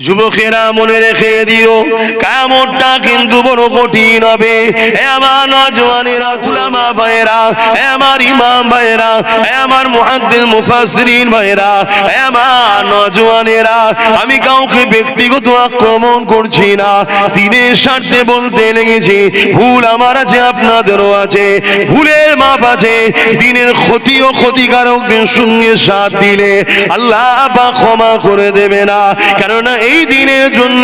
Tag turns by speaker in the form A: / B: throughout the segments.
A: যুবকেরা মনে রেখে দিও, কিয়ামতটা কিন্তু বড় কঠিন হবে। হে আমার নওজওয়ানেরা, উলামা ভাইরা, হে আমার ইমাম ভাইরা, হে আমার মুহাদ্দিস মুফাসসিরিন ভাইরা, হে আমার নওজওয়ানেরা, আমি কাউকে ব্যক্তিগত আক্রমণ করছি না, দ্বীনের স্বার্থে বলতে লেগেছি। ভুল আমার আছে, আপনাদেরও আছে, ভুলের মাপ আছে। দ্বীনের ক্ষতি ও ক্ষতিকারকদের সঙ্গে সাথ দিলে আল্লাহ পাক ক্ষমা করে দেবে না। কেননা এই দিনের জন্য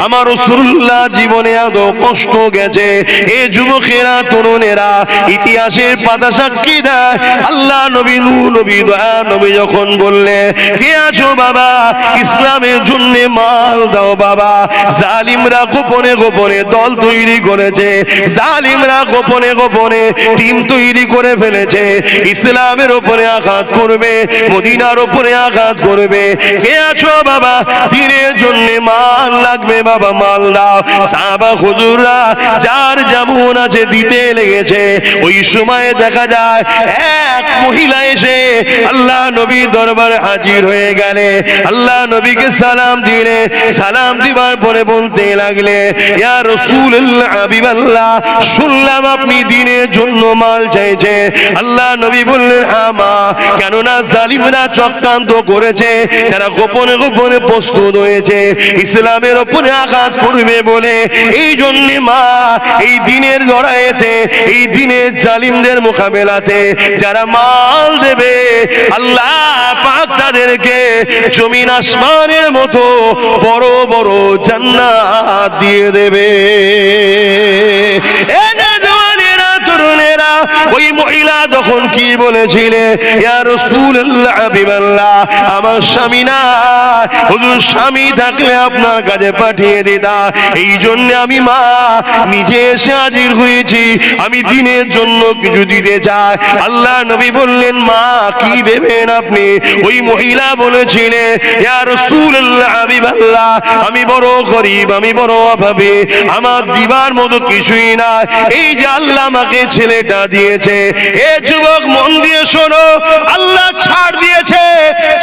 A: আমার রাসূলুল্লাহ জীবনে এত কষ্ট গেছে। এই যুবকেরা, তরুণেরা, ইতিহাসের পাতা সাক্ষী দেয়, আল্লাহ নবী নূহ নবী, দয়া নবী যখন বললে, কে আছো বাবা, ইসলামের জন্য মাল দাও বাবা। জালিমরা গোপনে গোপনে দল তৈরি করেছে, জালিমরা গোপনে গোপনে টিম তৈরি করে ফেলেছে, ইসলামের উপরে আঘাত করবে, মদিনার উপরে আঘাত করবে। কে আছো বাবা, দিনের জন্য মাল লাগবে বাবা, মাল দাও। সাহাবা হুজুররা যার যেমন আছে দিতে লেগেছে। ওই সময় দেখা যায় এক মহিলা এসে আল্লাহ নবী দরবারে হাজির হয়ে গেলে, আল্লাহ নবীকে সালাম দিলে, সালাম দিবার পরে বলতে লাগলে, ইয়া রাসূলুল্লাহ, হাবিবাল্লাহ, শুনলাম আপনি দিনের জন্য মাল চাইছে। আল্লাহ নবী বললেন, হ্যাঁ মা, কেননা জালিমরা চক্রান্ত করেছে, তারা গোপনে গোপনে প্রস্তুত হয়েছে ইসলামের উপরে আঘাত করবে বলে। এই জন্য মা, এই দিনের লড়াইতে, এই দিনের জালিমদের মোকাবেলাতে যারা মাল দেবে, আল্লাহ পাক তাদেরকে জমিন আসমানের মতো বড় বড় জান্নাত দিয়ে দেবে। ওই মহিলা তখন কি বলেছিলে, ইয়া রাসূলুল্লাহ, হাবিবাল্লাহ, আমার স্বামী না, হুজুর স্বামী থাকলে আপনার কাছে পাঠিয়ে দিতা। এই জন্য আমি মা নিজে এসে হাজির হয়েছি, আমি দিনের জন্য কিছু দিতে চাই। আল্লাহ নবী বললেন, মা কি দেবেন আপনি? ওই মহিলা বলেছিলেন, ইয়া রাসূলুল্লাহ, হাবিবাল্লাহ, আমি বড় গরীব, আমি বড় অভাবী, আমার দিবার মতো কিছুই না। এই যে আল্লাহ আমাকে ছেলেটা দিয়েছে, এ যুবক মন দিয়ে শোনো, আল্লাহ ছাড় দিয়েছে,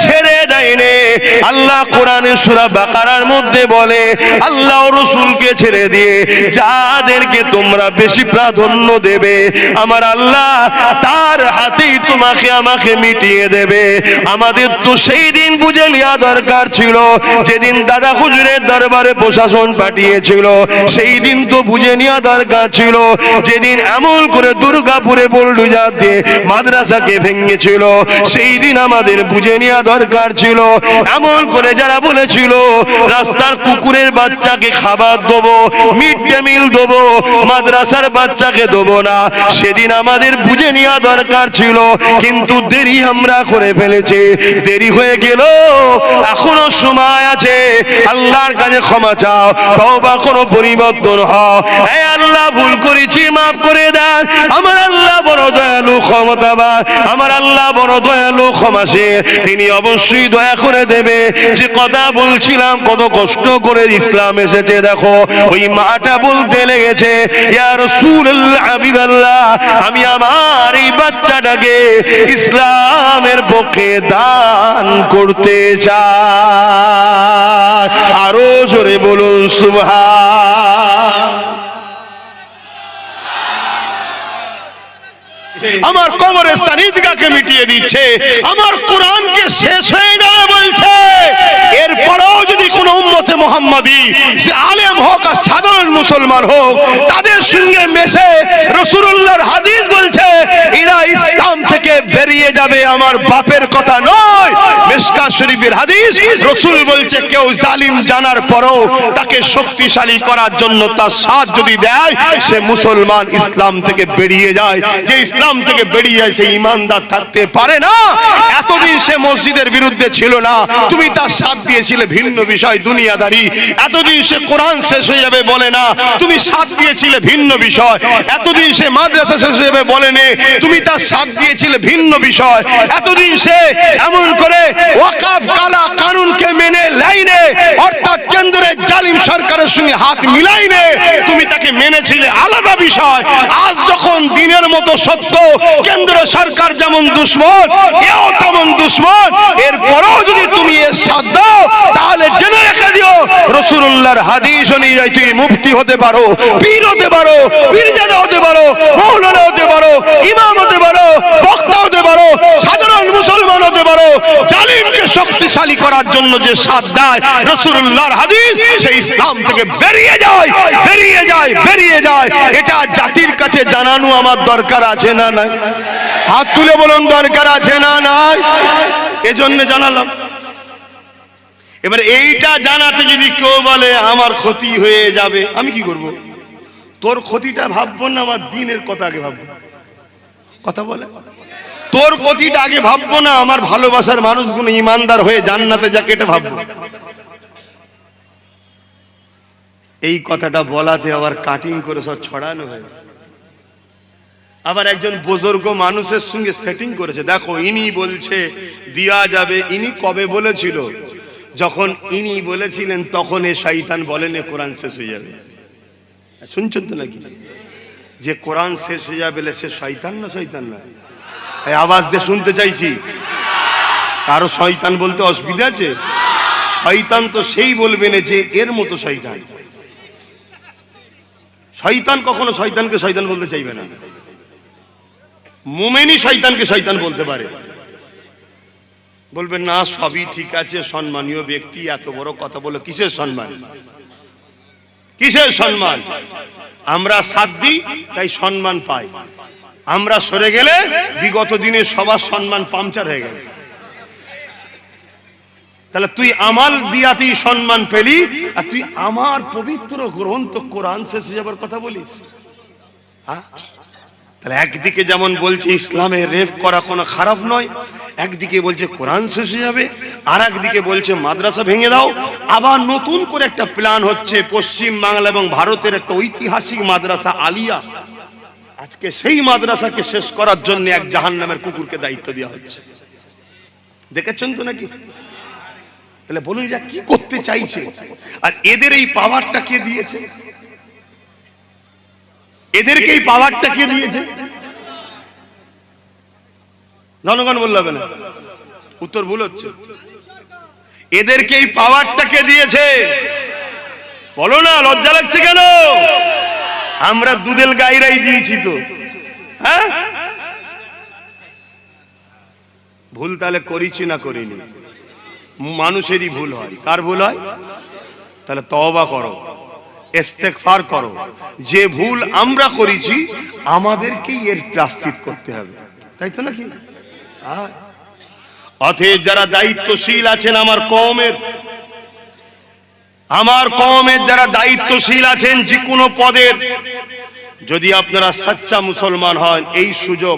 A: ছেড়ে দেয়নি। আল্লাহ কোরআনে সূরা বাকারার মধ্যে বলে, আল্লাহ ও রাসূলকে ছেড়ে দিয়ে যাদেরকে তোমরা বেশি প্রাধান্য দেবে, আমার আল্লাহ তার হাতেই তোমাকে আমাকে মিটিয়ে দেবে। আমাদের তো সেই দিন বুঝে নেওয়া দরকার ছিল, যেদিন দাদা হুজুরের দরবারে প্রশাসন পাঠিয়েছিল, সেই দিন তো বুঝে নেওয়া দরকার ছিল। যেদিন এমন করে দুর্গাপুরে বুলডোজার দিয়ে মাদ্রাসাকে ভেঙেছিল, সেই দিন আমাদের বুঝে নেওয়া দরকার ছিল। এমন করে যারা বলেছিল রাস্তার কুকুরের বাচ্চাকে খাবার দেবো, মিড ডে মিল দেবো, মাদ্রাসার বাচ্চাকে দেবো না, সেদিন আমাদের বুঝে নেওয়া দরকার ছিল। কিন্তু দেরি আমরা করে ফেলেছি, দেরি হয়ে গেল। এখনো সময় আছে, আল্লাহর কাছে ক্ষমা চাও, তওবা করো, পরিবর্তন হও। হে আল্লাহ, ভুল করেছি, মাফ করে দেন। আমার আল্লাহ বড় দয়ালু, ক্ষমতাবান, আমার আল্লাহ বড় দয়ালু, ক্ষমাশীল, তিনি অবশ্যই দয়া করে দেবে। যে কথা বলছিলাম, কত কষ্ট করে ইসলাম এসেছে, দেখো ওই মাটা বলতে লেগেছে, ইয়া রাসূলুল্লাহ, হাবিবাল্লাহ, আমি আমার এই বাচ্চাটাকে ইসলামের পক্ষে দান করতে চাই। আরো জোরে বলুন সুবহান। আমার কবরস্থান ঈদগাহকে মিটিয়ে দিচ্ছে, আমার কোরআনকে শেষ হয়ে যাবে বলছে। এরপরেও যদি কোন উম্মতে মুহাম্মাদি, সে আলেম হোক আর সাধারণ মুসলমান হোক, তাদের সঙ্গে মেশে রাসূলুল্লাহর হাদিস বলছে এরা ইসলাম থেকে বেরিয়ে যাবে, আমার বাপের কথা নয়। মিশকাত শরীফের হাদিস, রাসূল বলছে কেউ জালিম জানার পরও তাকে শক্তিশালী করার জন্য তার সাথ যদি দেয়, সে মুসলমান, ইসলাম থেকে বেরিয়ে যায়। যে ইসলাম থেকে বেরিয়ে যায় সে ঈমানদার থাকতে পারে না। এতদিন সে মসজিদের বিরুদ্ধে ছিল না, তুমি তার সাথ দিয়েছিলে, ভিন্ন বিষয়, দুনিয়াদারি। এতদিন সে কোরআন শেষ হয়ে যাবে বলে না, তুমি সাথ দিয়েছিলে, ভিন্ন বিষয়। এতদিন সে মাদ্রাসা শেষ হয়ে যাবে বলেনি, তুমি তার সাথ দিয়েছিলে, ভিন্ন বিষয়। এতদিন সে এমন করে ওয়াকফ কালা কানুনকে মেনে লাইনে, অর্থাৎ কেন্দ্রের জালিম সরকারের সঙ্গে হাত মিলাইনে তুমি তাকে মেনেছিলে, আলাদা বিষয়। আজ যখন দিনের মতো সত্য, কেন্দ্র সরকার যেমন দুশমন, এও তেমন দুশমন, এরপরেও যদি তুমি এর সাথ দাও, তাহলে জেনে রেখে দিও রাসূলুল্লাহর হাদিস অনুযায়ী তুই মুফতি হতে পারো, পীর হতে পারো, পীরজাদা হতে পারো, মাওলানা হতে পারো, ইমাম হতে পারো, বক্তা হতে পারো, সাধারণ মুসলমান হতে পারো। জালিমকে শক্তিশালী করার জন্য যে সাথ দেয় রাসূলুল্লাহর হাদিস, সেই ইসলাম থেকে বেরিয়ে যায়, বেরিয়ে যায়, বেরিয়ে যায়। এটা জাতির কাছে জানানো আমার দরকার আছে না নাই? হাত তুলে বলুন, দরকার আছে না নাই? এজন্য জানালাম। এবার এইটা জানাতে যদি কেউ বলে আমার ক্ষতি হয়ে যাবে, আমি কি করব? তোর ক্ষতিটা ভাববো না, আমার দ্বীনের কথা আগে ভাববো। কথা বলে, তোর ক্ষতিটা আগে ভাববো না, আমার ভালোবাসার মানুষগুলো ইমানদার হয়ে জান্নাতে যাকে, এটা ভাববো। এই কথাটা বলাতে আবার কাটিং করে সব ছড়ানো হয়েছে। আবার একজন বুজুর্গ মানুষের সঙ্গে সেটিং করেছে, দেখো ইনি বলছে দেয়া যাবে। ইনি কবে বলেছিল? যখন ইনি বলেছিলেন তখন এ শয়তান বলেন এ কোরআন শেষ হয়ে যাবে। শুনছেন তো নাকি? যে কোরআন শেষ হয়ে যাবে সে শয়তান না? শয়তান না? এই আওয়াজ দিয়ে শুনতে চাইছি। কারো শয়তান বলতে অসুবিধা আছে? শয়তান তো সেই বলবে না যে এর মতো শয়তান। শয়তান কখনো শয়তানকে শয়তান বলতে চাইবে না। মুমিনই শয়তানকে শয়তান বলতে পারে। বলবেন না সবই ঠিক আছে, সম্মানীয় ব্যক্তি এত বড় কথা বলে কিসের সম্মান? কিসের সম্মান? আমরা সাথ দিই তাই সম্মান পাই, আমরা সরে গেলে বিগত দিনে সবার সম্মান পাংচার হয়ে গেছে। তাহলে তুই আমাল দিয়াতেই সম্মান পেলি, আর তুই আমার পবিত্র গ্রন্থ কোরআন শেষ হয়ে যাবার কথা বলিস? হ্যাঁ, তাহলে একদিকে যেমন বলছে ইসলামে রেপ করা কোনো খারাপ নয়, একদিকে বলছে কোরআন শেষ হয়ে যাবে, আর একদিকে বলছে মাদ্রাসা ভেঙে দাও। আবার নতুন করে একটা প্ল্যান হচ্ছে পশ্চিম বাংলা এবং ভারতের একটা ঐতিহাসিক মাদ্রাসা আলিয়া, আজকে সেই মাদ্রাসাকে শেষ করার জন্য এক জাহান্নামের কুকুরকে দায়িত্ব দেওয়া হচ্ছে। দেখেছেন তো নাকি? তাহলে বলুন এরা কি করতে চাইছে? আর এদের এই পাওয়ারটা কে দিয়েছে? এদেরকে এই পাওয়ারটা কে দিয়েছে? জনগণ বলল হবে না, উত্তর ভুল হচ্ছে। এদেরকে এই পাওয়ারটা কে দিয়েছে? বলো না, লজ্জা লাগছে কেন? আমরা দুধেল গাইরাই দিয়েছি তো। হ্যাঁ, ভুল তাহলে করেছি না করিনি? মানুষেরই ভুল হয়। কার ভুল হয়? তাহলে তওবা করো, ইস্তেগফার করো। যে ভুল আমরা করেছি আমাদেরকেই এর প্রায়শ্চিত্ত করতে হবে, তাই তো নাকি? অতএব যারা দায়িত্বশীল আছেন আমার কওমের যারা দায়িত্বশীল আছেন যে কোনো পদের, যদি আপনারা সচ্চা মুসলমান হন, এই সুযোগ,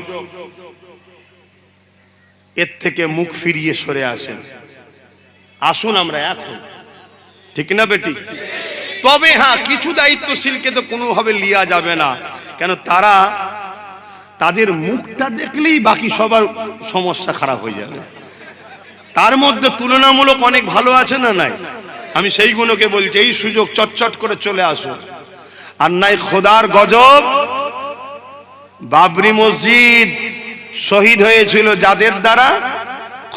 A: এর থেকে মুখ ফিরিয়ে সরে আসেন। আসুন আমরা এখন, ঠিক না বেটি? তবে হ্যাঁ, কিছু দায়িত্বশীলকে তো কোনোভাবে লিয়া যাবে না, কেন তারা তাদের মুখটা দেখলেই বাকি সবার সমস্যা খারাপ হয়ে যাবে। তার মধ্যে তুলনামূলক অনেক ভালো আছে না নাই? আমি সেইগুলোকে বলছি এই সুযোগ চটচট করে চলে আসুন। আর নাই খোদার গজব, বাবরি মসজিদ শহীদ হয়েছিল যাদের দ্বারা,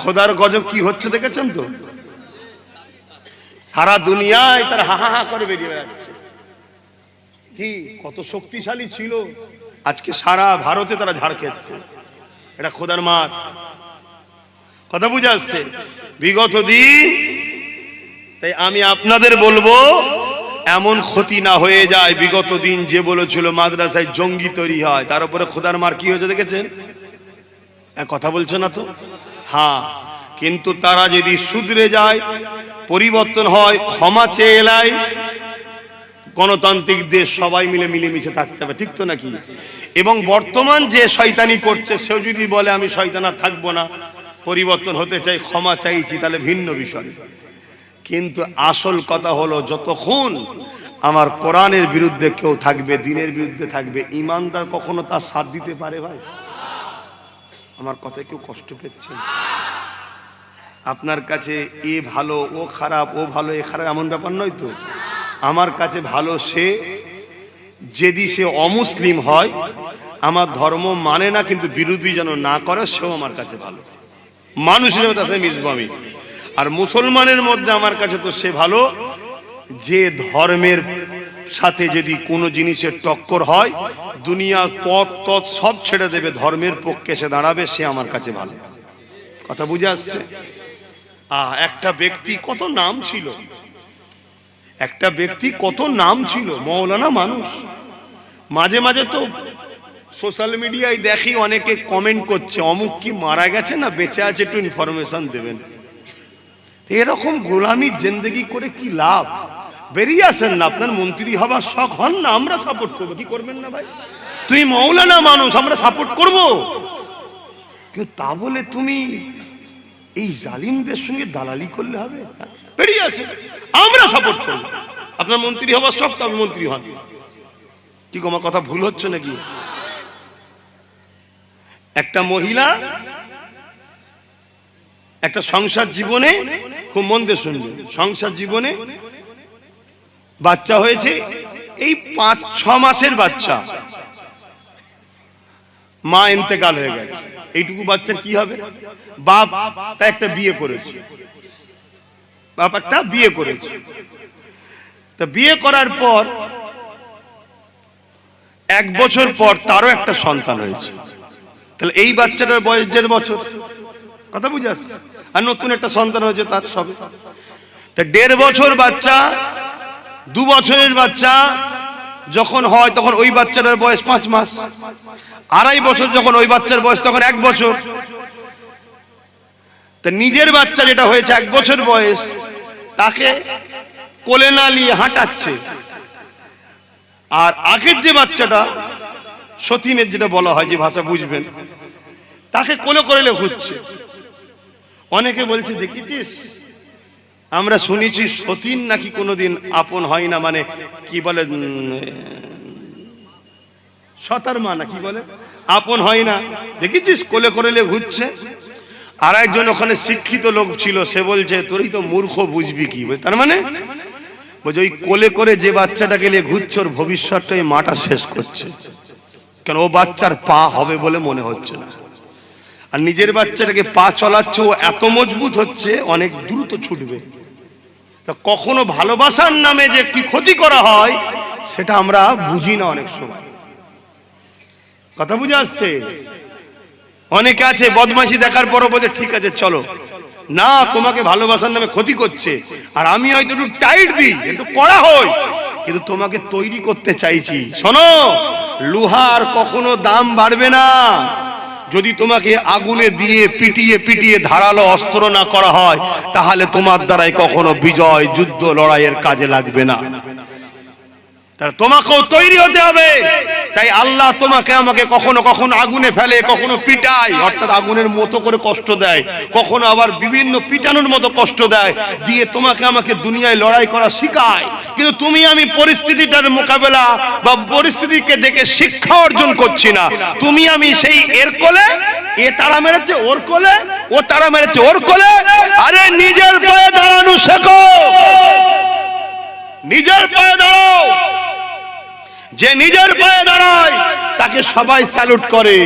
A: খোদার গজব কি হচ্ছে দেখেছেন তো? সারা দুনিয়ায় তার হাহা করে বেরিয়ে বেড়াচ্ছে। কি কত শক্তিশালী ছিল, আজকে সারা ভারতে তারা ঝাড় খেচ্ছে। এটা খোদার মার। কথা বুঝে আসছে? বিগত দিন, তাই আমি আপনাদের বলবো এমন ক্ষতি না হয়ে যায়। বিগত দিন যে বলেছিল মাদ্রাসায় জঙ্গি তৈরি হয়, তার উপরে খোদার মার কি হয়েছে দেখেছেন? কথা বলছে না তো? হ্যাঁ, কিন্তু তারা যদি শুধরে যায়, পরিবর্তন হয়, ক্ষমা চেয়ে এলাই, গণতান্ত্রিক দেশ, সবাই মিলে মিলেমিশে থাকতে হবে, ঠিক তো নাকি? এবং বর্তমান যে শয়তানি করছে সেও যদি বলে আমি শয়তান আর থাকবো না, পরিবর্তন হতে চাই, ক্ষমা চাইছি, তাহলে ভিন্ন বিষয়। কিন্তু আসল কথা হলো, যতক্ষণ আমার কোরআনের বিরুদ্ধে কেউ থাকবে, দ্বীনের বিরুদ্ধে থাকবে, ইমানদার কখনো তার সাথ দিতে পারে? ভাই আমার কথায় কেউ কষ্ট পেয়েছেন? আপনার কাছে এ ভালো ও খারাপ, ও ভালো এ খারাপ, এমন ব্যাপার নয় তো। আমার কাছে ভালো সে, যদি সে অমুসলিম হয়, আমার ধর্ম মানে না কিন্তু বিরোধী যেন না করে, সেও আমার কাছে ভালো। মানুষ হিসেবে তার সাথে মিশবো আমি। আর মুসলমানের মধ্যে আমার কাছে তো সে ভালো
B: যে ধর্মের সাথে যদি কোনো জিনিসের টক্কর হয়, দুনিয়ার পথ তথ সব ছেড়ে দেবে, ধর্মের পক্ষে সে দাঁড়াবে, সে আমার কাছে ভালো। কথা বুঝে আসছে? একটা ব্যক্তি কত নাম ছিল, একটা ব্যক্তি কত নাম ছিল, মৌলানা মানুষ। মাঝে মাঝে তো সোশ্যাল মিডিয়ায় দেখি অনেকে কমেন্ট করছে অমুক কি মারা গেছে না বেঁচে আছে, একটু ইনফরমেশন দেবেন। এরকম গোলামির জিন্দেগি করে কি লাভ? বেরিয়ে আসেন না, আপনার মন্ত্রী হবার শখ হন না, আমরা সাপোর্ট করবো। কি করবেন না ভাই? তুমি মৌলানা মানুষ, আমরা সাপোর্ট করব, কিন্তু তা বলে তুমি এই জালিমদের সঙ্গে দালালি করলে হবে? বেরিয়ে আসে, আমরা সাপোর্ট করব। আপনার মন্ত্রী হবার শখ, তো আপনি মন্ত্রী হন। কি আমার কথা ভুল হচ্ছে নাকি? একটা মহিলা একটা সংসার জীবনে, খুব মন দিয়ে শুনবে, সংসার জীবনে বাচ্চা হয়েছে, এই 5-6 মাসের বাচ্চা, মা ইন্তেকাল হয়ে গেছে। এইটুকু বাচ্চার কি হবে? বাপ তা একটা বিয়ে করেছে, বাপ একটা বিয়ে করেছে। তা বিয়ে করার পর 1 বছর পর তারও একটা সন্তান হয়েছে। তাহলে এই বাচ্চাটার বয়স 1.5 বছর। কথা বুঝে আসছে? আর নতুন একটা সন্তান হয়েছে তার সবে। তা 1.5 বছর বাচ্চা, 2 বছরের বাচ্চা যখন হয় তখন ওই বাচ্চাটার বয়স 5 মাস। 2.5 বছর যখন ওই বাচ্চার বয়স, তখন 1 বছর। তা নিজের বাচ্চা যেটা হয়েছে 1 বছর বয়স, তাকে কোলে না নিয়ে হাঁটাচ্ছে। আর আগের যে বাচ্চাটা, সতীনের যেটা বলা হয়, যে ভাষা বুঝবেন, তাকে কোলে করে ঘুরছে। অনেকে বলছে দেখেছিস, আমরা শুনেছি সতীন নাকি কোনোদিন আপন হয় না, মানে কি বলে, সতার মা না কি বলে, আপন হয় না, দেখেছিস কোলে করে ঘুরছে। আর একজন ওখানে শিক্ষিত লোক ছিল, সে বলছে তোরই তো মূর্খ, বুঝবি কি? তার মানে বলছে ওই কোলে করে যে বাচ্চাটাকে নিয়ে ঘুরছে, ওর ভবিষ্যৎটা এই মাটা শেষ করছে, কেন ও বাচ্চার পা হবে বলে মনে হচ্ছে না। আর নিজের বাচ্চাটাকে পা চলাচ্ছে, ও এত মজবুত হচ্ছে, অনেক দ্রুত ছুটবে। তা কখনো ভালোবাসার নামে যে কি ক্ষতি করা হয়, সেটা আমরা বুঝি না অনেক সময়। কথা বুঝে আসছে? অনেকে আছে বদমাশি দেখার পরও বলে ঠিক আছে চলো না, তোমাকে ভালোবাসার নামে ক্ষতি করছে, আর আমি হয়তো একটু টাইট দিই, একটু কড়া হই, কিন্তু তোমাকে তৈরি করতে চাইছি। শোনো, লোহার কখনো দাম বাড়বে না যদি তোমাকে আগুনে দিয়ে পিটিয়ে পিটিয়ে ধারালো অস্ত্র না করা হয়, তাহলে তোমার দ্বারাই কখনো বিজয়, যুদ্ধ, লড়াইয়ের কাজে লাগবে না। তাহলে তোমাকেও তৈরি হতে হবে। তাই আল্লাহ তোমাকে আমাকে কখনো কখনো আগুনে ফেলে, কখনো পিটায়, অর্থাৎ আগুনের মতো করে কষ্ট দেয়, কখনো আবার বিভিন্ন পিটানোর মতো কষ্ট দেয়, দিয়ে তোমাকে আমাকে দুনিয়ায় লড়াই করা শেখায়। কিন্তু তুমি আমি পরিস্থিতিটার মোকাবেলা বা পরিস্থিতিকে দেখে শিক্ষা অর্জন করছি না। তুমি আমি সেই এর কোলে, এ তারা মেরেছে ওর কোলে, ও তারা মেরেছে ওর কোলে। আরে নিজের পায়ে দাঁড়ানো শেখো, নিজের পায়ে দাঁড়াও। যে নিজের পায়ে দাঁড়ায় তাকে সবাই স্যালুট করে,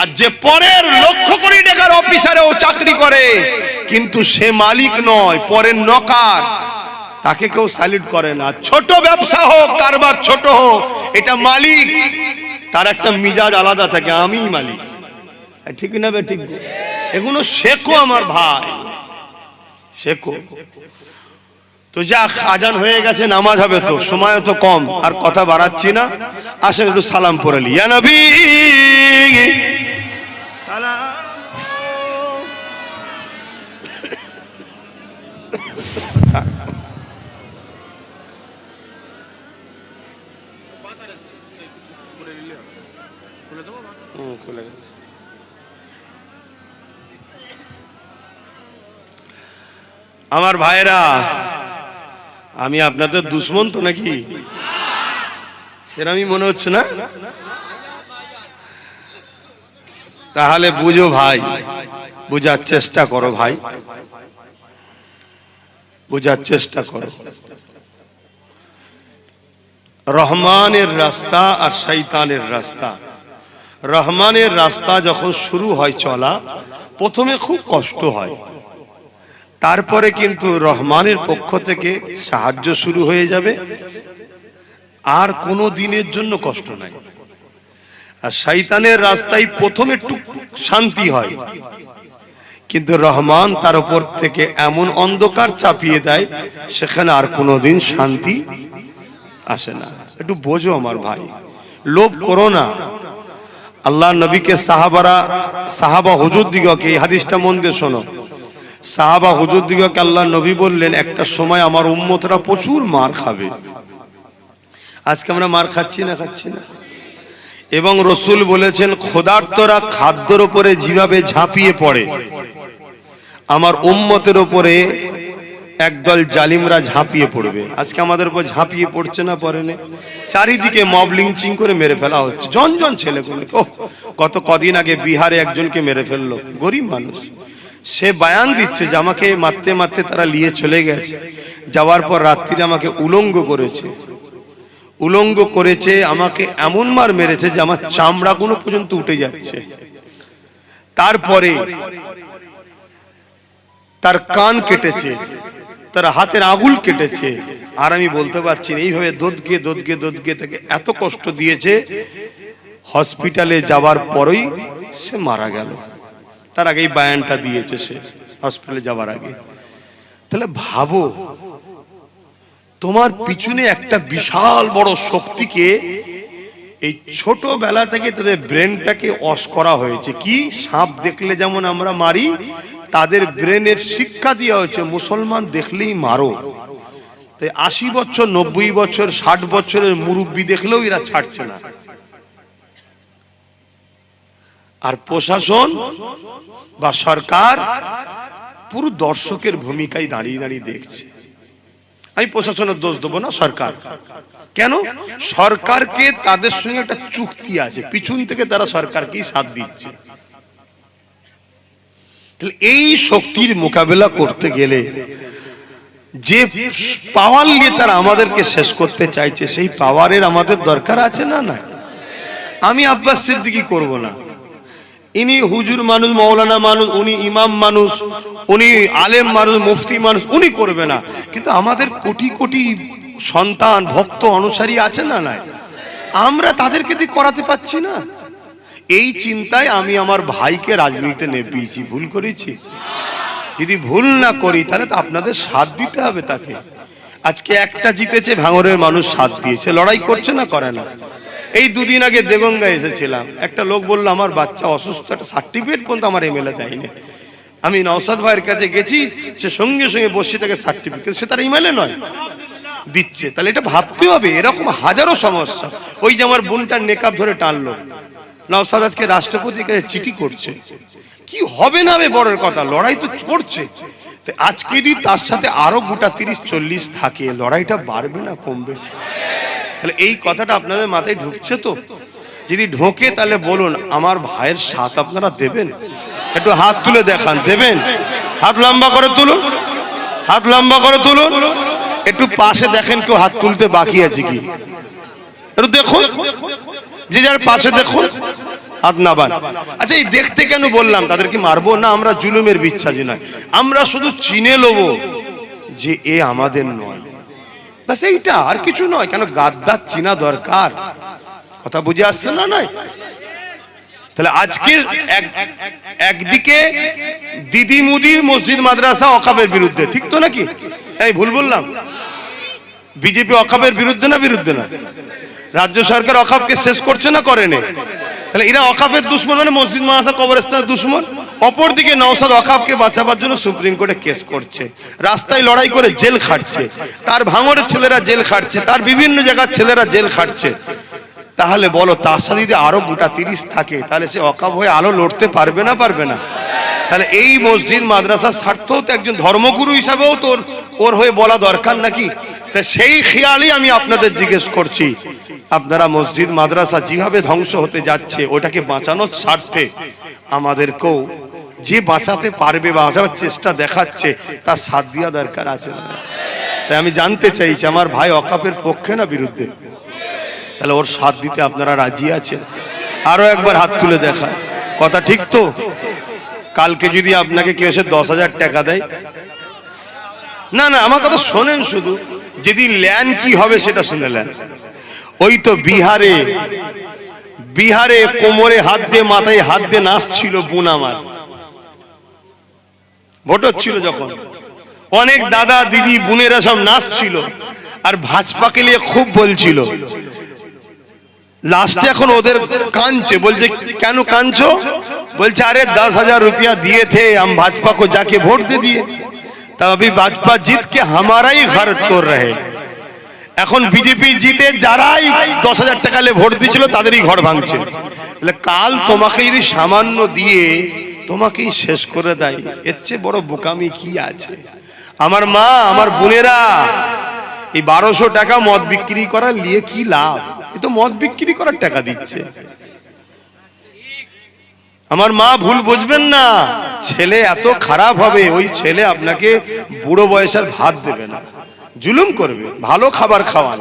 B: আর যে পরের লক্ষ কোটি টাকার অফিসারেও চাকরি করে কিন্তু সে মালিক নয়, পরের নকার, তাকে কেউ স্যালুট করে না। ছোট ব্যবসা হোক, কারবার ছোট হোক, এটা মালিক, তার একটা মিজাজ আলাদা থাকে, আমিই মালিক। ঠিক না বে? ঠিক। এগুলো শেখো আমার ভাই, শেখো। তো যা আজান হয়ে গেছে, নামাজ হবে, তো সময় তো কম, আর কথা বাড়াচ্ছি না। আসেন একটু সালাম পড়ে নি। ইয়া নবী সালাম। আমার ভাইরা, আমি আপনাদের দুশ্মন তো নাকি? সেরকমই মনে হচ্ছে না? তাহলে বুঝো ভাই, বুঝার চেষ্টা করো ভাই, বুঝার চেষ্টা করো। রহমানের রাস্তা আর শয়তানের রাস্তা। রহমানের রাস্তা যখন শুরু হয় চলা, প্রথমে খুব কষ্ট হয়, তারপরে কিন্তু রহমানের পক্ষ থেকে সাহায্য শুরু হয়ে যাবে, আর কোনো দিনের জন্য কষ্ট নাই। আর শয়তানের রাস্তায় প্রথম একটু শান্তি হয়, কিন্তু রহমান তার উপর থেকে এমন অন্ধকার চাপিয়ে দেয়, সেখানে আর কোনোদিন শান্তি আসে না। একটু বোঝো আমার ভাই, লোভ করো না। আল্লাহ নবীকে সাহাবা হুজুর দিগকে, এই হাদিসটা মন দিয়ে শোনো, সাহাবা হুজুর দিগকে আল্লাহ নবী বললেন, একটা সময় আমার উম্মতরা প্রচুর মার খাবে। আজকে আমরা মার খাচ্ছি না? এবং রসুল বলেছেন, ক্ষুধার্তরা খাদ্যের উপরে যেভাবে ঝাঁপিয়ে পড়ে, আমার উম্মতের উপরে একদল জালিমরা ঝাঁপিয়ে পড়বে। আজকে আমাদের উপর ঝাঁপিয়ে পড়ছে না, পড়ে না? চারিদিকে মব লিঞ্চিং করে মেরে ফেলা হচ্ছে, জন ছেলেগুলো। গত কদিন আগে বিহারে একজনকে মেরে ফেললো, গরিব মানুষ। সে বয়ান দিচ্ছে যে আমাকে মারতে মারতে তারা নিয়ে চলে গেছে, যাওয়ার পর রাত্রিরে আমাকে উলঙ্গ করেছে, আমাকে এমন মার মেরেছে যে আমার চামড়াগুলো পর্যন্ত উঠে যাচ্ছে। তারপরে তার কান কেটেছে, তার হাতের আঙুল কেটেছে, আর আমি বলতে পারছি না। এইভাবে দোদকে তাকে এত কষ্ট দিয়েছে, হসপিটালে যাওয়ার পরেই সে মারা গেল। তার আগেই বয়ানটা দিয়েছে সে হসপিটালে যাওয়ার আগে। তাহলে ভাবো, তোমার পিছনে একটা বিশাল বড় শক্তিকে এই ছোটবেলা থেকে তাদের ব্রেনটাকে ওয়াশ করা হয়েছে। কি, সাপ দেখলে যেমন আমরা মারি, তাদের ব্রেনের শিক্ষা দেওয়া হয়েছে মুসলমান দেখলেই মারো। তাই 80 বছর, 90 বছর, 60 বছরের মুরব্বী দেখলেও এরা ছাড়ছে না। আর প্রশাসন বা সরকার পুরো দর্শকের ভূমিকায় দাঁড়িয়ে দেখছে। আমি প্রশাসনের দোষ দেবো না, সরকার। কেন? সরকারকে তাদের সঙ্গে একটা চুক্তি আছে, পিছন থেকে তারা সরকারকেই সাথ দিচ্ছে। এই শক্তির মোকাবেলা করতে গেলে যে পাওয়ার নিয়ে তারা আমাদেরকে শেষ করতে চাইছে, সেই পাওয়ারের আমাদের দরকার আছে না? না, আমি আব্বাস সিদ্দিকী করব না। ইনি হুজুর মানুষ, মৌলানা মানুষ, উনি ইমাম মানুষ, উনি আলেম মানুষ, মুফতি মানুষ, উনি করবে না। কিন্তু আমাদের কোটি কোটি সন্তান, ভক্ত, অনুসারী আছে না? নাই, আমরা তাদেরকে দিয়ে করাতে পারছি না। এই চিন্তায় আমি আমার ভাইকে রাজনীতিতে নেপিয়েছি। ভুল করেছি? যদি ভুল না করি তাহলে তো আপনাদের সাথ দিতে হবে তাকে। আজকে একটা জিতেছে, ভাঙড়ের মানুষ সাথ দিয়েছে, লড়াই করছে না, করে না। এই দুদিন আগে দেগঙ্গা এসেছিলাম, একটা লোক বললো আমার বাচ্চা অসুস্থ, একটা সার্টিফিকেট পর্যন্ত আমার এমএলএ দেয়নি। আমি নওশাদ ভাইয়ের কাছে গেছি, সে সঙ্গে সঙ্গে বসে থাকে সার্টিফিকেট, সে তার এমএলএ নয়, দিচ্ছে। তাহলে এটা ভাবতে হবে, এরকম হাজারো সমস্যা। ওই যে আমার বোনটার নেকাব ধরে টানলো, নওশাদ আজকে রাষ্ট্রপতির কাছে চিঠি করছে। কি হবে না হবে বড়ের কথা, লড়াই তো করছে। আজকে যদি তার সাথে আরো গোটা 30-40 থাকে, লড়াইটা বাড়বে না কমবে? তাহলে এই কথাটা আপনাদের মাথায় ঢুকছে তো? যদি ঢোকে তাহলে বলুন, আমার ভাইয়ের সাথ আপনারা দেবেন? একটু হাত তুলে দেখান, দেবেন? হাত লম্বা করে তুলুন, হাত লম্বা করে তুলুন। একটু পাশে দেখেন কেউ হাত তুলতে বাকি আছে কি, একটু দেখুন, যে যার পাশে দেখুন, হাত নাবান। আচ্ছা, এই দেখতে কেন বললাম? তাদেরকে মারবো না, আমরা জুলুমের বিশ্বাসী নয়, আমরা শুধু চিনে লব যে এ আমাদের নয়, বাস এইটা, আর কিছু নয়। কেন গাদ্দার চিনা দরকার? কথা বুঝে আসছে না? নয়? তাহলে আজকে একদিকে দিদি মুদি মসজিদ মাদ্রাসা ওয়াকফের বিরুদ্ধে, ঠিক তো নাকি? এই ভুল বললাম? বিজেপি ওয়াকফের বিরুদ্ধে না? বিরুদ্ধে না? রাজ্য সরকার ওয়াকফকে শেষ করছে না, করেনি? তাহলে এরা ওয়াকফের দুশমন, মানে মসজিদ মাদ্রাসা কবরস্থানের দুশমন। অপরদিকে নওশাদ ওয়াকফকে বাঁচাবার জন্য সুপ্রিম কোর্টে কেস করছে, রাস্তায় লড়াই করে জেল খাটছে, তার ভাঙড়ের ছেলেরা জেল খাটছে, তার বিভিন্ন জায়গার ছেলেরা জেল খাটছে। তাহলে বলো, তার সাথে যদি আরো গোটা 30 থাকে, তাহলে সে ওয়াকফ হয়ে আলো লড়তে পারবে না? পারবে না? তাহলে এই মসজিদ মাদ্রাসার স্বার্থও তো একজন ধর্মগুরু হিসাবেও তোর ওর হয়ে বলা দরকার নাকি? তা সেই খেয়ালই আমি আপনাদের জিজ্ঞেস করছি, আপনারা মসজিদ মাদ্রাসা যেভাবে ধ্বংস হতে যাচ্ছে, ওটাকে বাঁচানোর স্বার্থে আমাদেরকেও যে বাঁচাতে পারবে, বাঁচাবার চেষ্টা দেখাচ্ছে, তার সাথ দেওয়া দরকার আছে না? তাই আমি জানতে চাইছি, আমার ভাই ওয়াকফের পক্ষে না বিরুদ্ধে? তাহলে ওর সাথ দিতে আপনারা রাজি আছেন? আরো একবার হাত তুলে দেখা, কথা ঠিক তো? কালকে যদি আপনাকে কেউ এসে 10,000 টাকা দেয়, না না, আমার কথা শোনেন, শুধু যেদিন ল্যান কি হবে সেটা শুনেলেন। ওই তো বিহারে কোমরে হাত দিয়ে মাথায় হাত দিয়ে নাচছিল বোন আমার, ভোট হচ্ছিল যখন, অনেক দাদা দিদি বোনেরা সব নাচছিল আর ভাজপাকে নিয়ে খুব বলছিল। লাস্টে এখন ওদের কাঁদছে, বলছে কেন কাঁদছো? বলছে अरे 10,000 रुपया दिए थे हम भाजपा को जाके वोट दे दिए, तब अभी भाजपा जीत के हमारा ही घर तोड़ रहे। এখন বিজেপি জিতে যারাই 10,000 টাকা নিয়ে ভোট দিয়েছিল তাদেরই ঘর ভাঙছে। তাহলে কাল তোমাকে যদি সামান্য দিয়ে তোমাকেই শেষ করে দেয়, এর চেয়ে বড় বোকামি কি আছে? আমার মা, আমার বোনেরা, এই 1200 টাকা মদ বিক্রি করার নিয়ে কি লাভ? এ তো মদ বিক্রি করার টাকা দিচ্ছে। আমার মা ভুল বুঝবেন না, ছেলে এত খারাপ হবে, ওই ছেলে আপনাকে বুড়ো বয়সের ভাত দেবে না, জুলুম করবে, ভালো খাবার খাওয়ান।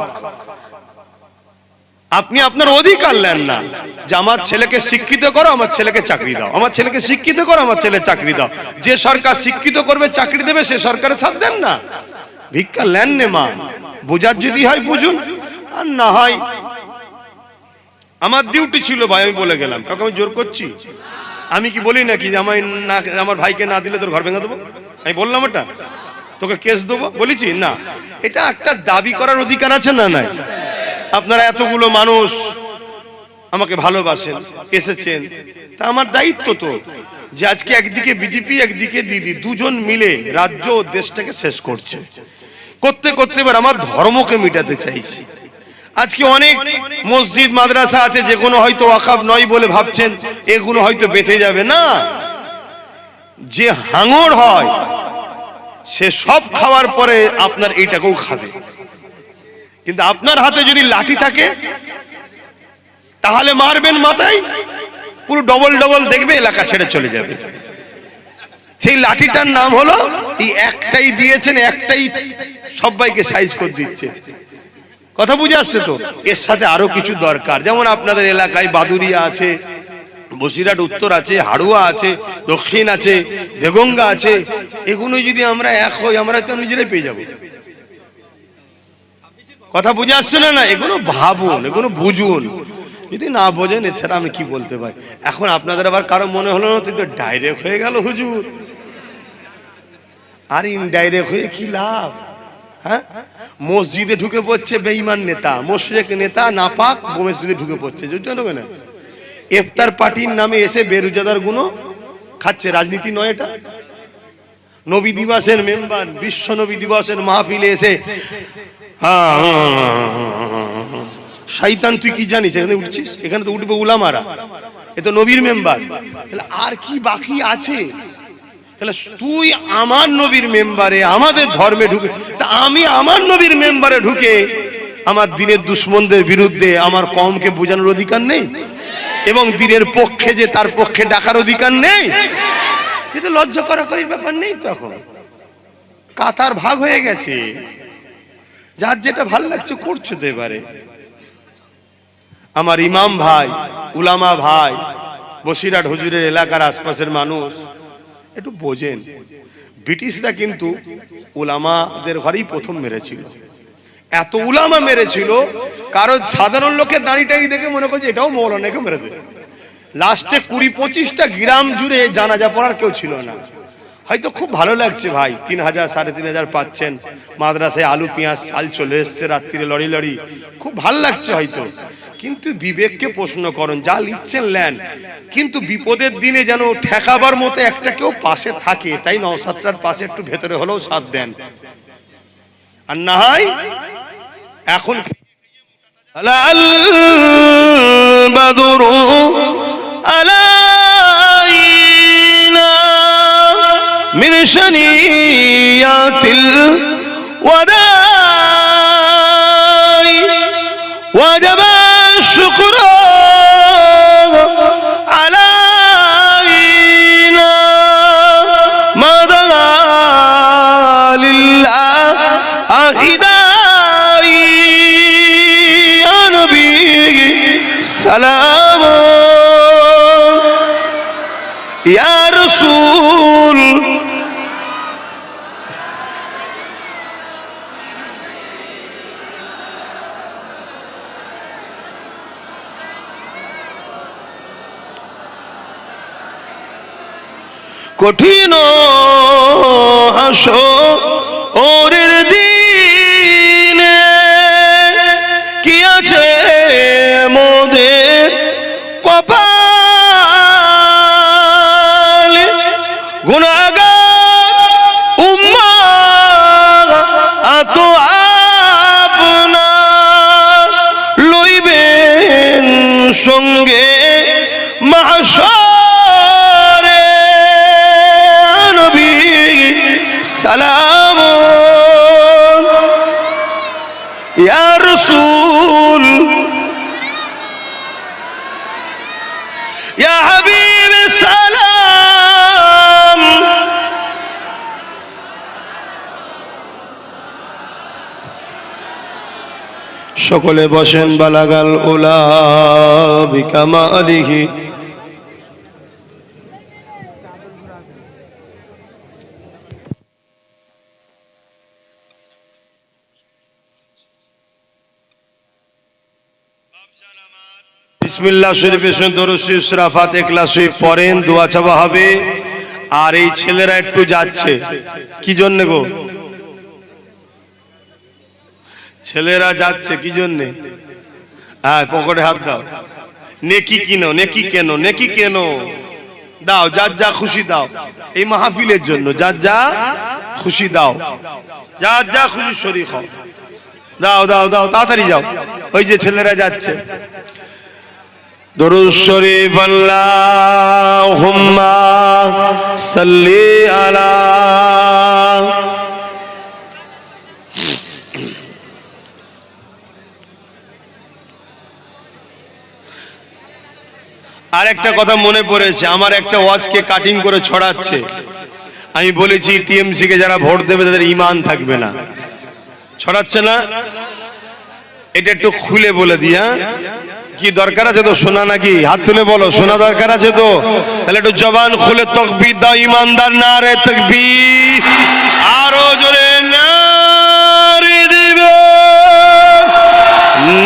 B: আপনি আপনার অধিকার নেন না যে আমার ছেলেকে শিক্ষিত করো, আমার ছেলেকে চাকরি দাও, আমার ছেলেকে শিক্ষিত করো, আমার ছেলে চাকরি দাও। যে সরকার শিক্ষিত করবে চাকরি দেবে সে সরকারের সাথ দেন না, ভিক্ষা নেন নে মা। বোঝার যদি হয় বুঝুন, আর না হয় আমার ডিউটি ছিল ভাই, আমি বলে গেলাম। কাউকে আমি জোর করছি? আমি কি বলি নাকি যে আমার ভাইকে না দিলে তোর ঘর ভেঙে দেবো? আমি বললাম ওটা? তোকে কেস দেবো বলেছি? না, এটা একটা দাবি করার অধিকার আছে না নাই? আপনারা এতগুলো মানুষ আমাকে ভালোবাসেন, এসেছেন, তা আমার দায়িত্ব তো যে আজকে একদিকে বিজেপি একদিকে দিদি দুজন মিলে রাজ্য ও দেশটাকে শেষ করছে। করতে করতে এবার আমার ধর্মকে মিটাতে চাইছি। আজকে অনেক মসজিদ মাদ্রাসা আছে যেগুলো হয়তো ওয়াকফ নয় বলে ভাবছেন এগুলো হয়তো বেঁচে যাবে না। যে হাঙর হয় সে সব খাওয়ার পরে আপনার এইটাকেও খাবে, কিন্তু আপনার হাতে যদি লাঠি থাকে তাহলে মারবেন মাথায়, পুরো ডবল ডবল দেখবে এলাকা ছেড়ে চলে যাবে। সেই লাঠিটার নাম হলো এই একটাই দিয়েছেন, একটাই সবাইকে সাইজ করে দিচ্ছে। কথা বুঝে আসছে তো? এর সাথে আরো কিছু দরকার, যেমন আপনাদের এলাকায় বাদুরিয়া আছে, বসিরহাট উত্তর আছে, হাড়ুয়া আছে, দক্ষিণ আছে, দেগঙ্গা আছে। এগুলো যদি আমরা এক হই আমরা তো নিজেরাই পেয়ে যাব। কথা বুঝে আসছে না? এগুলো ভাবুন, এগুলো বুঝুন। যদি না বোঝেন এছাড়া আমি কি বলতে পারি? এখন আপনাদের আবার কারো মনে হলো না তুই তো ডাইরেক্ট হয়ে গেল হুজুর, আর ইনডাইরেক্ট হয়ে কি লাভ? হ্যাঁ, মসজিদে ঢুকে পড়ছে বেঈমান নেতা, মুশরিক নেতা, নাপাক মসজিদে ঢুকে পড়ছে। বুঝছেন না? ইফতার পার্টির নামে এসে বেরোজাদার গুলো খাচ্ছে। রাজনীতি নয় এটা। নবী দিবসের মেম্বার, বিশ্ব নবী দিবসের মাহফিলে এসে শয়তান তুই কি জানিস এখানে উঠছিস? এখানে তো উঠবে উলামারা, এ তো নবীর মেম্বার। তাহলে আর কি বাকি আছে? তাহলে তুই আমার নবীর মেম্বারে আমাদের ধর্মে ঢুকে, তা আমি আমার নবীর মেম্বারে ঢুকে আমার দিনের দুশ্মনদের বিরুদ্ধে আমার কওমকে বোঝানোর অধিকার নেই? এবং দিনের পক্ষে যে তার পক্ষে ডাকার অধিকার নেই? কিন্তু লজ্জা করার ব্যাপার নেই। তখন কাতার ভাগ হয়ে গেছে, যার যেটা ভাল লাগছে করছো তো। এবারে আমার ইমাম ভাই, উলামা ভাই, বসিরহাট হুজুরের এলাকার আশপাশের মানুষ একটু বোঝেন, ব্রিটিশরা কিন্তু উলামাদের ঘরেই প্রথম মেরেছিল। এত উলামা মেরেছিল, কারণ সাধারণ লোকের দাঁড়িয়ে টাড়ি দেখে মনে করছে এটাও মৌলানাকে মেরে দেবে। লাস্টে 20-25টা গ্রাম জুড়ে জানাজা পড়ার কেউ ছিল না। হয়তো খুব ভালো লাগছে ভাই, 3,000 3,500 পাচ্ছেন, মাদ্রাসায় আলু পেঁয়াজ চাল চলে এসছে, রাত্রিরে লড়ি লড়ি, খুব ভালো লাগছে হয়তো। কিন্তু বিবেককে প্রশ্ন করুন, যা লিখছেন লেন, কিন্তু বিপদের দিনে যেন ঠেকাবার মতো একটা কেউ পাশে থাকে। তাই নওশাদটার পাশে একটু ভেতরে হলেও সাথ দেন, আর না হয় এখন আল বাদরু আলাইনা মিন শানিয়াতিল ওয়াদাই ওয়াজাবা শুকরু আলাইনা মাদা লিল্লাহ আহিদাই ইয়া নবী সালাম ইয়া রাসূল
A: কঠিন হাসরের দিনে কি আছে মোদের কপালে গুনাহগার উম্মাহ আত আপনার লইবেন সঙ্গে মাহশরে নবী সালাম ইয়া রাসূল ইয়া হাবিব সালাম। সকলে বসেন। বালাগাল উলা বিকামালিহি বিসমিল্লাহ শরীফে দরুদ শরীফ সূরা ফাতিহা ইখলাস শরীফ পড়েন, দোয়া চাওয়া হবে। আর এই ছেলেরা একটু যাচ্ছে কি জন্য গো? ছেলেরা যাচ্ছে কি জন্য? হ্যাঁ, পকেটে হাত দাও। নেকি কিনো, নেকি কেন, নেকি কেন দাও, যার যা খুশি দাও। এই মাহফিলের জন্য যার যা খুশি দাও, যার যা খুশি শরীক হও। দাও দাও দাও, তাড়াতাড়ি যাও। ওই যে ছেলেরা যাচ্ছে। দরুদ শরীফ আল্লাহুম্মা সাল্লি আলা। আর একটা কথা মনে পড়েছে, আমার একটা ওয়াজকে কাটিং করে ছড়াচ্ছে। আমি বলেছি টিএমসি কে যারা ভোট দেবে তাদের ঈমান থাকবে না, ছড়াচ্ছে না। এটা একটু খুলে বলে দিয়া কি দরকার আছে তো শোনা? নাকি হাত তুলে বলো, শোনা দরকার আছে তো? তাহলে একটু জবান খুলে তাকবীর দাও। ঈমানদার নারে তাকবীর, আরো জোরে নারে দিবে,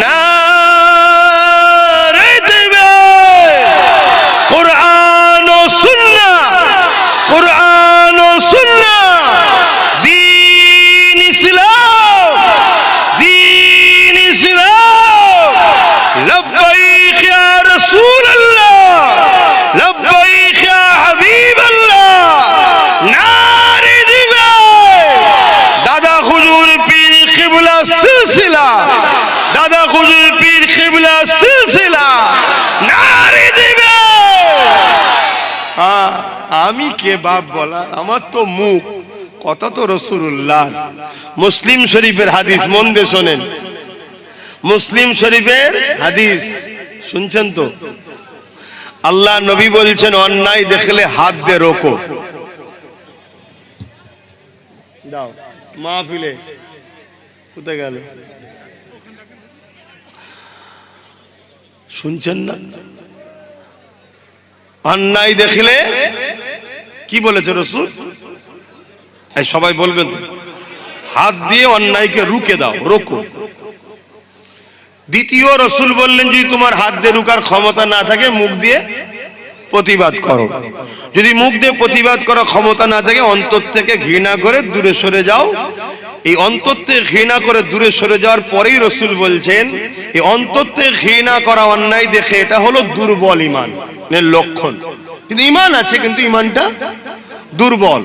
A: নারে দিবে। কুরআন ও সুন্নাহ, কুরআন ও সুন্নাহ, দ্বীন ইসলাম, দ্বীন ইসলাম। লব্বাইক ইয়া রাসূলুল্লাহ, লব্বাইক ইয়া হাবিবাল্লাহ, নারে দিবে। দাদা হুজুর পীর কিবলা সিলসিলা, দাদা হুজুর পীর কিবলা সিলসিলা, নারে দিবে। আমি কে বাপ বলার? আমার তো মুখ, কথা তো রাসূলুল্লাহ। মুসলিম শরীফের হাদিস, মন দিয়ে শোনেন। মুসলিম শরীফের হাদিস শুনছেন তো? আল্লাহ নবী বলছেন অন্যায় দেখলে হাত দিয়ে রোকো। দাও মাহফিলে কোথায় গেল? শুনছেন না? অন্যায় দেখলে কি বলেছে রাসূল? এই সবাই বলবেন তো, হাত দিয়ে অন্যায়কে রুকে দাও, রোকো। দ্বিতীয় রাসূল বললেন যদি তোমার হাত দিয়ে রুকার ক্ষমতা না থাকে মুখ দিয়ে প্রতিবাদ করো। যদি মুখ দিয়ে প্রতিবাদ করার ক্ষমতা না থাকে অন্তর থেকে ঘৃণা করে দূরে সরে যাও। এই অন্তর থেকে ঘৃণা করে দূরে সরে যাওয়ার পরেই রাসূল বলছেন এই অন্তর থেকে ঘৃণা করা অন্যায় দেখে এটা হলো দুর্বল ঈমানের লক্ষণ। কিন্তু ঈমান আছে, কিন্তু ঈমানটা দুর্বল।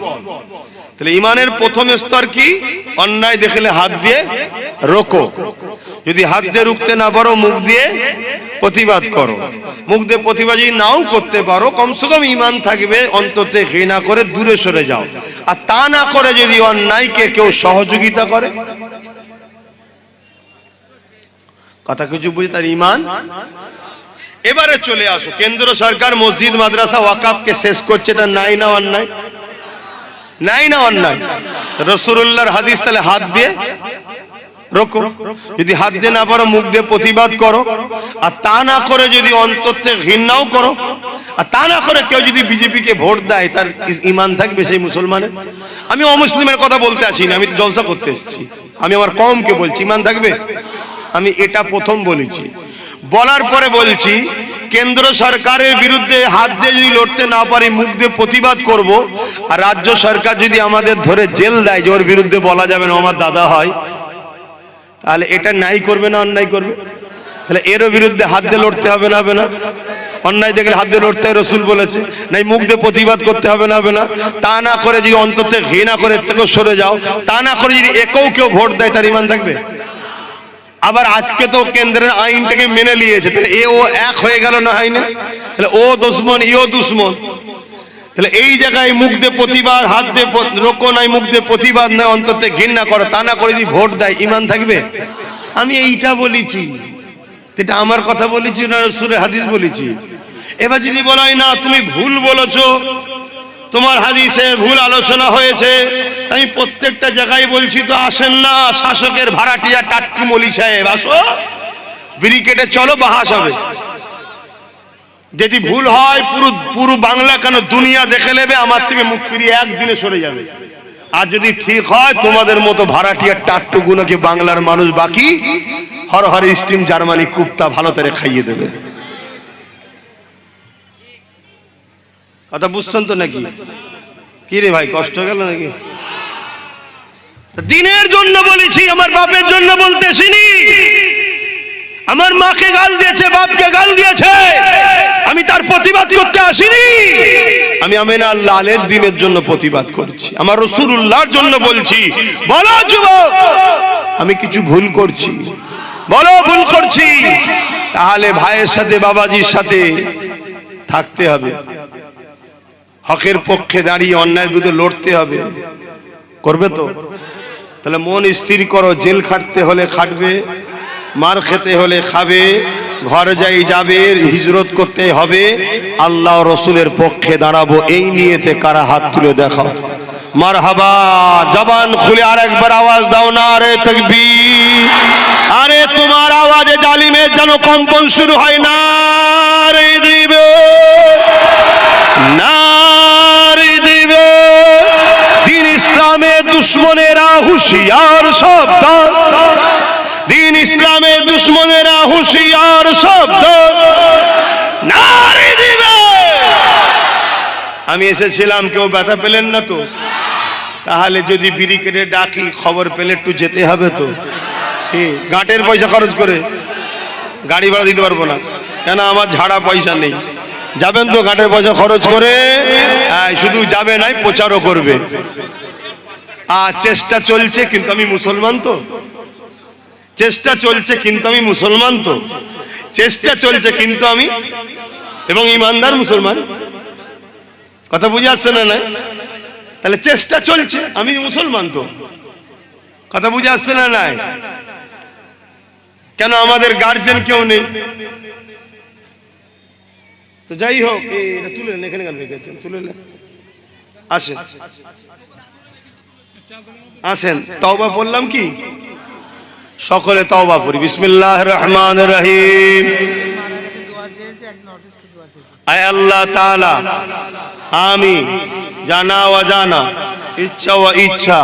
A: তাহলে ঈমানের প্রথম স্তর কি? অন্যায় দেখলে হাত দিয়ে রোকো। যদি হাত দিয়ে রুখতে না পারো মুখ দিয়ে প্রতিবাদ করো। মুখ দিয়ে প্রতিবাদ যদি নাও করতে পারো কমসে কম ঈমান থাকবে, অন্তর থেকে ঘৃণা করে দূরে সরে যাও। আর তা না করে যদি অন্যায়কে কেউ সহযোগিতা করে, কথা কিছু বুঝে, তার ঈমান। এবারে চলে আসো, কেন্দ্র সরকার মসজিদ মাদ্রাসা ওয়াকফকে শেষ করছে, এটা নাই না অন্যায়? নাই না অন্যায়? রাসূলুল্লাহর হাদিস, তাহলে হাত দিয়ে রোকো। যদি হাত দিয়ে না পারো মুখ দিয়ে প্রতিবাদ করো। আর তা না করে যদি অন্তর থেকে ঘৃণাও করো, আর তা না করে কেউ যদি বিজেপিকে ভোট দেয় তার ঈমান থাকবে সেই মুসলমানের? আমি অমুসলিমের কথা বলতে আসিনি, আমি তো জলসা করতে এসেছি। আমি আমার কওমকে বলছি ঈমান থাকবে। আমি এটা প্রথম বলেছি। বলার পরে বলছি
B: কেন্দ্র সরকারের বিরুদ্ধে হাত দিয়ে যদি লড়তে না পারি, মুখ দিয়ে প্রতিবাদ করব, আর রাজ্য সরকার যদি আমাদের ধরে জেল দেয় যে ওর বিরুদ্ধে বলা যাবে না আমার দাদা হয়, তাহলে এটা নাই করবে না অন্যায় করবে? তাহলে এরও বিরুদ্ধে হাত দিয়ে লড়তে হবে না? হবে না? অন্যায় দেখলে হাত দিয়ে লড়তে হয় রসুল বলেছে, নাই মুখ দিয়ে প্রতিবাদ করতে হবে না? হবে না? তা না করে যদি অন্তত ঘৃণা করে থেকে সরে যাও, তা না করে যদি একেও কেউ ভোট দেয়, তার ইমান থাকবে? আবার আজকে তো কেন্দ্রের আইনটাকে মেনে নিয়েছে, তাহলে এ ও এক হয়ে গেল না? হয় না? তাহলে ও দুশ্মন, ইও দুশ্মন। তাহলে এই জায়গায় মুখ দিয়ে প্রতিবাদ, হাত দিয়ে রোকো নাই, মুখ দিয়ে প্রতিবাদ নয়, অন্তত ঘৃণা করো, তা না করে যদি ভোট দেয়, ইমান থাকবে? আমি এইটা বলেছি, এটা আমার কথা বলেছি না রাসূলের হাদিস বলেছি? এবার যদি বলা হয় না তুমি ভুল বলেছো, তোমার হাদিসে ভুল আলোচনা হয়েছে, আমি প্রত্যেকটা জায়গায় বলছি তো আসেন না শাসকের ভাড়াটিয়া টাট্টু মলি সাহেব, আসো ব্রিকেটে চলো, বাহাস হবে। যদি ভুল হয় পুরো বাংলা কেন দুনিয়া দেখে নেবে, আমার থেকে মুখ ফিরিয়ে একদিনে সরে যাবে। আর যদি ঠিক হয়, তোমাদের মতো ভাড়াটিয়ার টাট্টু গুলোকে বাংলার মানুষ বাকি হর হর স্টিম জার্মানি কুপ্তা ভালো করে খাইয়ে দেবে। কথা বুঝছেন তো নাকি? কি রে ভাই, কষ্ট গেল নাকি? দিনের জন্য বলেছি, আমার বাপের জন্য বলতেছিনি। আমার মাকে গাল দিয়েছে, বাপকে গাল দিয়েছে, আমি তার প্রতিবাদ করতে আসিনি। আমি আমিনা লালের দিনের জন্য প্রতিবাদ করছি, আমার রাসূলুল্লাহর জন্য বলছি। বলো যুবক, আমি কিছু ভুল করছি, বলো ভুল করছি, তাহলে ভাইয়ের সাথে বাবাজির সাথে থাকতে হবে, হকের পক্ষে দাঁড়িয়ে অন্যায়ের বিরুদ্ধে লড়তে হবে। করবে তো? তাহলে মন স্থির করো, জেল খাটতে হলে খাটবে, মার খেতে হলে খাবে, ঘর যাই যাবে, হিজরত করতে হবে, আল্লাহ রসুলের পক্ষে দাঁড়াবো, এই নিয়েতে কারা হাত তুলে দেখাও। মারহাবা, জবান খুলে আর একবার আওয়াজ দাও না রে তাকবীর। আরে তোমার আওয়াজে জালিমের যেন কম্পন শুরু হয় না রে দিবে, না রে দিবে। দিন ইসলামের দুশ্মনেরা হুঁশিয়ার শব্দ, দিন ইসলামের দুশ্মনেরা হুঁশিয়ার শব্দ, নারে দিবে। আমি এসেছিলাম, কেউ ব্যথা পেলেন না তো? তাহলে যদি ব্রিকেটে ডাকি, খবর পেলে একটু যেতে হবে তো। গাঁটের পয়সা খরচ করে গাড়ি ভাড়া দিতে পারবো না, কেন আমার ঝাড়া পয়সা নেই। যাবেন তো গাঁটের পয়সা খরচ করে? শুধু যাবে নাই, প্রচারও করবে। চেষ্টা চলছে, কিন্তু আমি মুসলমান তো। চেষ্টা চলছে, কিন্তু আমি মুসলমান তো। চেষ্টা চলছে, কিন্তু আমি এবং ইমানদার মুসলমান। কথা বুঝে আসছে না? না, তাহলে চেষ্টা চলছে, আমি মুসলমান তো। কথা বুঝে আসছে না? নাই কেন? আমাদের গার্জেন কেউ নেই তো। যাই হোক, এটা তুলে নেন, এখানে গান রেখেছেন, তুলে নেন। আসেন আসেন, তওবা বললাম কি? সকলে তওবা করি। বিসমিল্লাহির রহমানির রহিম। আয় আল্লাহ তাআলা, আমি জানা অজানা, ইচ্ছা ও ইচ্ছা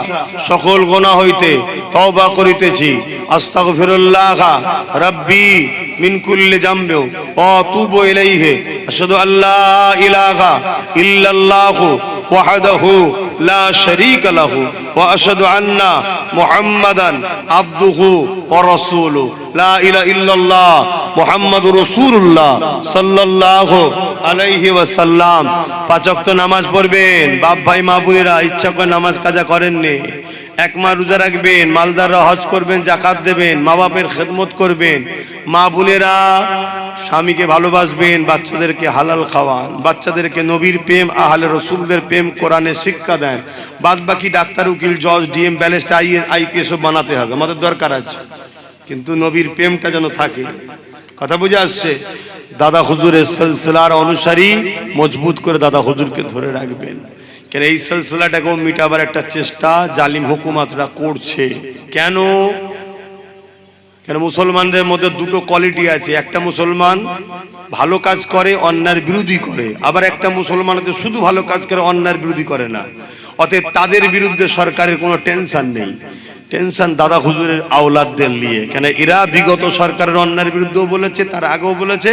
B: সকল গুনাহ হইতে তওবা করিতেছি। আস্তাগফিরুল্লাহ রাব্বি মিন কুল্লি যামবি ওয়া আতুবু ইলাইহি। আশহাদু আল্লা ইলাহা ইল্লাল্লাহু ওয়াহদাহু লা শারীকা লাহু ওয়া আশহাদু আন্না মুহাম্মাদান আবদুহু ওয়া রাসূলুহু। লা ইলাহা ইল্লাল্লাহ মুহাম্মাদুর রাসূলুল্লাহ সাল্লাল্লাহু আলাইহি ওয়াসাল্লাম। পাঁচ ওয়াক্ত নামাজ পড়বেন। বাপ ভাই মা বোনেরা, ইচ্ছা করে নামাজ কাজা করেননি, এক মাস রোজা রাখবেন, মালদাররা হজ করবেন, যাকাত দেবেন, মা বাপের খেদমত করবেন। মা বোনেরা, স্বামীকে ভালোবাসবেন, বাচ্চাদেরকে হালাল খাওয়ান, বাচ্চাদেরকে নবীর প্রেম, আহলে রসুলদের প্রেম, কোরআনের শিক্ষা দেন। বাদ বাকি ডাক্তার, উকিল, জজ, ডিএম, ব্যারিস্টার, আইপিএস সব বানাতে হবে, আমাদের দরকার আছে, কিন্তু নবীর প্রেমটা যেন থাকে। কথা বুঝে আসছে? দাদা হুজুরের সিলসিলার অনুসারী মজবুত করে দাদা হুজুরকে ধরে রাখবেন, কেন এই সিলসিলাটাকেও মিটাবার একটা চেষ্টা জালিম হুকুমাতরা করছে। কেন? কেন মুসলমানদের মধ্যে দুটো কোয়ালিটি আছে। একটা মুসলমান ভালো কাজ করে, অন্যায়ের বিরোধী করে, আবার একটা মুসলমান শুধু ভালো কাজ করে, অন্যায়ের বিরোধী করে না। অতএব তাদের বিরুদ্ধে সরকারের কোনো টেনশন নেই। টেনশন দাদা হুজুরের আওলাদদের নিয়ে, কেন এরা বিগত সরকারের অন্যায়ের বিরুদ্ধেও বলেছে, তার আগেও বলেছে,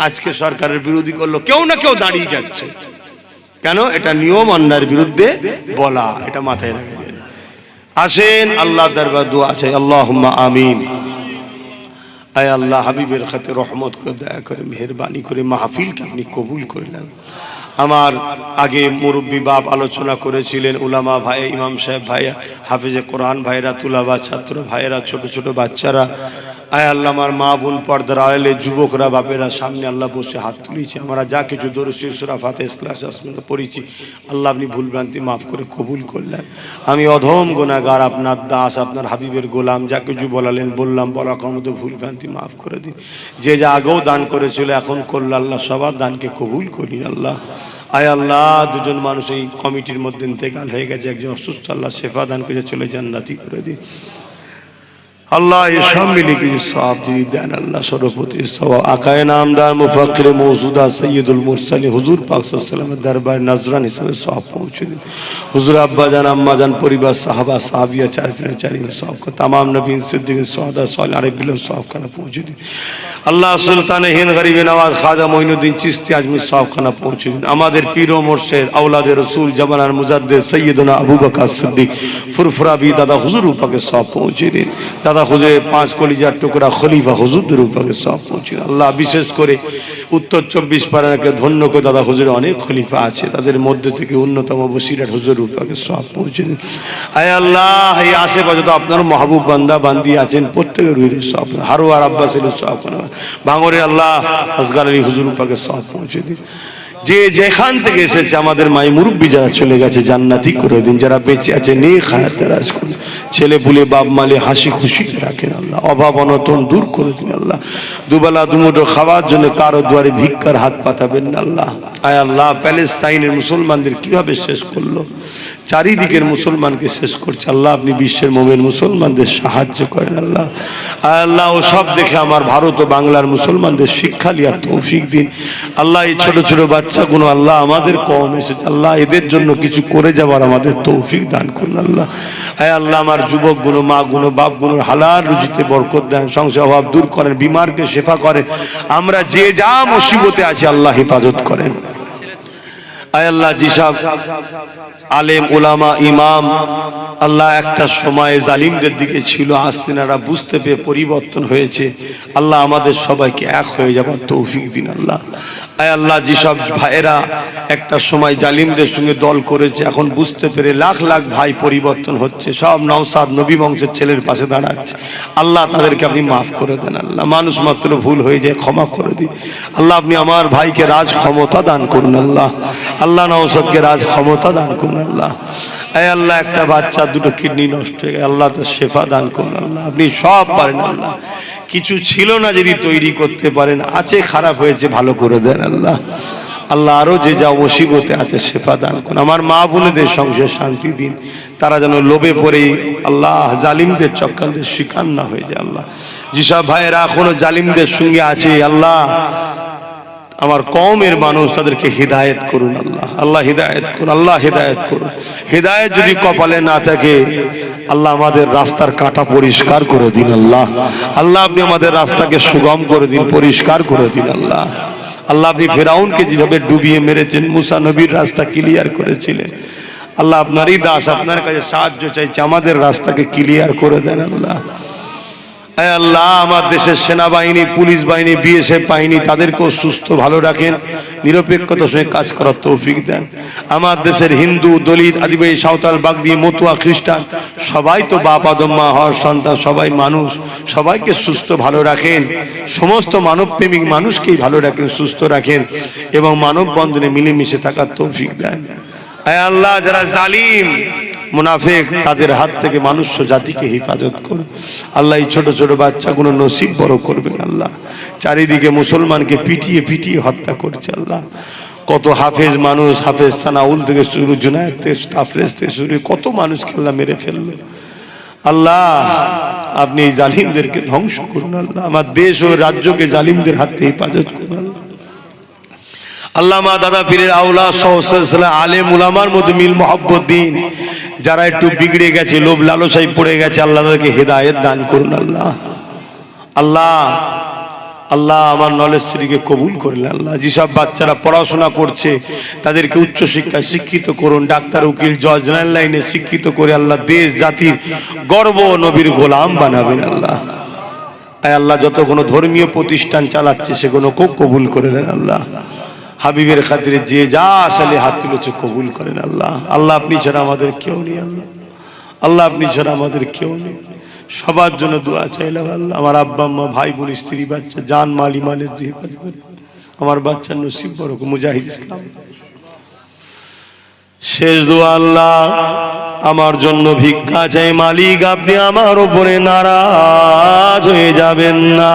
B: আজকে সরকারের বিরোধী করলো, কেউ না কেউ দাঁড়িয়ে যাচ্ছে। কেন? এটা নিয়ম, অন্যায়ের বিরুদ্ধে বলা, এটা মাথায় রাখবেন। আসেন আল্লাহ দরবার দোয়া চাই, আল্লাহুম্মা আমিন। আয় আল্লাহ, হাবিবের খাতে রহমত করে, দয়া করে, মেহেরবানি করে মাহফিলকে আপনি কবুল করলেন। আমার আগে মুরব্বী বাপ আলোচনা করেছিলেন, উলামা ভাই, ইমাম সাহেব ভাই, হাফেজে কোরআন ভাইরা, তুলাবা ছাত্র ভাইয়েরা, ছোট ছোট বাচ্চারা, আয় আল্লাহ আমার মা বোন, পর্দার আড়ালে যুবকরা, বাপেরা সামনে আল্লাহ বসে হাত তুলেছি। আমরা যা কিছু দরুদ সূরা ফাতিহা ইখলাস আসমানে পড়েছি, আল্লাহ আপনি ভুলভ্রান্তি মাফ করে কবুল করলেন। আমি অধম গুনাহগার, আপনার দাস, আপনার হাবিবের গোলাম, যা কিছু বলালেন বললাম, বলা কমতে ভুলভ্রান্তি মাফ করে দিন। যে যা আগেও দান করেছিল, এখন করল, আল্লাহ সবার দানকে কবুল করিন। আল্লাহ আয় আল্লাহ, দুজন মানুষ এই কমিটির মধ্যে ইন্তেকাল হয়ে গেছে, একজন অসুস্থ, আল্লাহ শেফা দান করে চলে জান্নাতি করে দিন। আল্লাহ এই সব মিলে কিছু সওয়াব দিয়ে দেন আল্লাহ, সর্বপ্রতি সওয়াব। আকায়ে নামদার মুফাক্কির মওজুদা সৈয়দুল মুরসালিন হুজুর পাক সাল্লাল্লাহু আলাইহি ওয়াসাল্লামের দরবার নজরান হিসেবে সওয়াব পৌঁছে দিন। হুজুর আব্বা জান, আম্মা জান, পরিবার, সাহাবা সাহাবিয়া, চারিফিনে সওয়াব করে, তামাম নবীন, সিদ্দিকিন, শুহাদা, সালিহিন আরবিল সওয়াব খানা পৌঁছে দিন। আল্লাহ সুলতানে হিন্দ গরিবে নওয়াজ খাজা মঈনুদ্দিন চিশতি আজমির সওয়াব খানা পৌঁছে দিন। আমাদের পীর ও মুর্শিদ আওলাদে রাসূল জামানার মুজাদ্দিদ সৈয়দনা আবু বকর সিদ্দিক ফুরফুরাবি দাদা হুজুর পাকে সওয়াব পৌঁছে দিন। দাদা হুজুর পাঁচ কলিজার টুকরা খলিফা হুজুরদের পাকে সওয়াব পৌঁছে দিন। আল্লাহ বিশেষ করে উত্তর 24 পরগনাকে ধন্য করে দাদা হুজুরের অনেক খলিফা আছে, তাদের মধ্যে থেকে অন্যতম বসিরহাট হুজুর পাকে সওয়াব পৌঁছে দিন। আয় আল্লাহ, এই আশেপাশে তো আপনার মাহবুব বান্দা বান্দি আছেন, প্রত্যেকের রুহের সওয়াব, হারোয়ার আব্বাসের সওয়াব, ভাঙরে আল্লাহ আসগার আলী হুজুর পাকে সওয়াব পৌঁছে দিন। যে যেখান থেকে এসেছে আমাদের মাই মুরব্বী যারা চলে গেছে জান্নাতি করে দিন, যারা বেঁচে আছে নেক হায়াত দারাজ করুন, ছেলে পুলে বাপ মালে হাসি খুশিতে রাখেন আল্লাহ, অভাব অনটন দূর করে দিন আল্লাহ। দুবেলা দুমুঠো খাওয়ার জন্য কারো দুয়ারে ভিক্ষার হাত পাতাবেন না আল্লাহ। আয় আল্লাহ, প্যালেস্তাইনের মুসলমানদের কিভাবে শেষ করলো, চারিদিকের মুসলমানকে শেষ করছে আল্লাহ, আপনি বিশ্বের মোমেন মুসলমানদের সাহায্য করেন আল্লাহ। আল্লাহ ও সব দেখে আমার ভারত ও বাংলার মুসলমানদের শিক্ষা লিয়ার তৌফিক দিন আল্লাহ। এই ছোট ছোট বাচ্চাগুলো আল্লাহ আমাদের কম এসেছে আল্লাহ, এদের জন্য কিছু করে যাবার আমাদের তৌফিক দান করুন আল্লাহ। আয় আল্লাহ, আমার যুবকগুলো, মা গুলো, বাপ গুলো হালাল রুজিতে বরকত দেন, সংসার অভাব দূর করেন, বিমারকে শেফা করেন, আমরা যে যা মুসিবতে আছি আল্লাহ হেফাজত করেন। আয় আল্লাহ, যেসব আলেম উলামা ইমাম আল্লাহ একটা সময় জালিমদের দিকে ছিল, আজ তিনারা বুঝতে পেরে পরিবর্তন হয়েছে আল্লাহ, আমাদের সবাইকে এক হয়ে যাবার তৌফিক দিন আল্লাহ। আয় আল্লাহ, যেসব ভাইয়েরা একটা সময় জালিমদের সঙ্গে দল করেছে, এখন বুঝতে পেরে লাখ লাখ ভাই পরিবর্তন হচ্ছে, সব নওশাদ নবী বংশের ছেলের পাশে দাঁড়াচ্ছে আল্লাহ, তাদেরকে আপনি মাফ করে দেন আল্লাহ। মানুষ মাত্র ভুল হয়ে যায়, ক্ষমা করে দিন আল্লাহ। আপনি আমার ভাইকে রাজ ক্ষমতা দান করুন আল্লাহ। আল্লাহ নওশাদকে রাজ ক্ষমতা দান করুন আল্লাহ। এই আল্লাহ, একটা বাচ্চা দুটো কিডনি নষ্ট হয়ে গেছে আল্লাহ, তার শেফা দান করুন আল্লাহ। আপনি সব পারেন আল্লাহ, কিছু ছিল না যদি তৈরি করতে পারেন, আছে খারাপ হয়েছে ভালো করে দেন আল্লাহ। আল্লাহ আরো যে যা মুসিবতে আছে শেফা দান করুন। আমার মা বোনেদের সংসারে শান্তি দিন, তারা যেন লোভে পড়ে আল্লাহ জালিমদের চক্রান্তের শিকার না হয়ে যায় আল্লাহ। যেসব ভাইয়েরা এখনো জালিমদের সঙ্গে আছে আল্লাহ, আমার কওমের মানুষ, তাদেরকে হিদায়েত করুন আল্লাহ। আল্লাহ হিদায়েত করুন আল্লাহ, হিদায়েত করুন। হিদায়েত যদি কপালে না থাকে আল্লাহ, আমাদের রাস্তার কাঁটা পরিষ্কার করে দিন আল্লাহ। আল্লাহ, আপনি আমাদের রাস্তাকে সুগম করে দিন, পরিষ্কার করে দিন আল্লাহ। আল্লাহ, আপনি ফেরাউনকে যেভাবে ডুবিয়ে মেরেছেন, মুসা নবীর রাস্তা ক্লিয়ার করেছিলেন আল্লাহ। আপনারই দাস, আপনার কাছে সাহায্য চাইছে, আমাদের রাস্তাকে ক্লিয়ার করে দেন আল্লাহ। আল্লাহ, আমার দেশের সেনাবাহিনী, পুলিশ বাহিনী, বিএসএফ বাহিনী, তাদেরকেও সুস্থ ভালো রাখেন, নিরপেক্ষতার সঙ্গে কাজ করার তৌফিক দেন। আমার দেশের হিন্দু, দলিত, আদিবাসী, সাঁওতাল, বাগদি, মতুয়া, খ্রিস্টান, সবাই তো বাপ আদম মা হওয়ার সন্তান, সবাই মানুষ, সবাইকে সুস্থ ভালো রাখেন। সমস্ত মানবপ্রেমিক মানুষকেই ভালো রাখেন, সুস্থ রাখেন এবং মানব বন্ধনে মিলেমিশে থাকার তৌফিক দেন। আয় আল্লাহ, যারা জালিম মুনাফিক, তাদের হাত থেকে মানুষ জাতিকে হেফাজত করুন আল্লাহ। এই ছোট ছোট বাচ্চাগুলো নসিব বড় করবেন আল্লাহ। চারিদিকে মুসলমানকে পিটিয়ে পিটিয়ে হত্যা করছে আল্লাহ। কত হাফেজ মানুষ, হাফেজ সানাউল থেকে শুরু, জুনায়েদ থেকে, তাফরেজ থেকে শুরু, কত মানুষকে আল্লাহ মেরে ফেললো আল্লাহ। আপনি এই জালিমদেরকে ধ্বংস করুন আল্লাহ। আমার দেশ ও রাজ্যকে জালিমদের হাত থেকে হেফাজত করুন আল্লাহ। আল্লামা দাদা পীরের আওলা সহ সিলসিলা আলেম উলামার মধ্যে মিল মোহাব্বত দিন, যারা একটু বিগড়ে গেছে, লোভ লালসায় পড়ে গেছে, আল্লাহ তাদেরকে হেদায়েত দান করুন। আল্লাহ আল্লাহ আল্লাহ আমার নলেজ শ্রীকে কবুল করলেন। আল্লাহ যেসব বাচ্চারা পড়াশোনা করছে তাদেরকে উচ্চ শিক্ষায় শিক্ষিত করুন, ডাক্তার উকিল জজ লাইনে শিক্ষিত করে আল্লাহ দেশ জাতির গর্ব নবীর গোলাম বানাবেন। আল্লাহ আল্লাহ যত কোনো ধর্মীয় প্রতিষ্ঠান চালাচ্ছে সেগুলো খুব কবুল করে নেন। আল্লাহ হাবিবের খাতিরে যে যা আসলে হাত তুলেছে কবুল করেন। আল্লাহ আল্লাহ আপনি ছাড়া আমাদের কেউ নেই। আল্লাহ আল্লাহ আপনি ছাড়া আমাদের কেউ নেই। সবার জন্য দোয়া চাইলাম। আল্লাহ আমার আব্বা আম্মা ভাই বোন স্ত্রী বাচ্চা জান মাল ইমানের হেফাজত করে, আমার বাচ্চার নসিব বড় মুজাহিদ ইসলাম। শেষ দোয়া, আল্লাহ আমার জন্য ভিক্ষা চাই মালিক, আপনি আমার উপরে নারাজ হয়ে যাবেন না।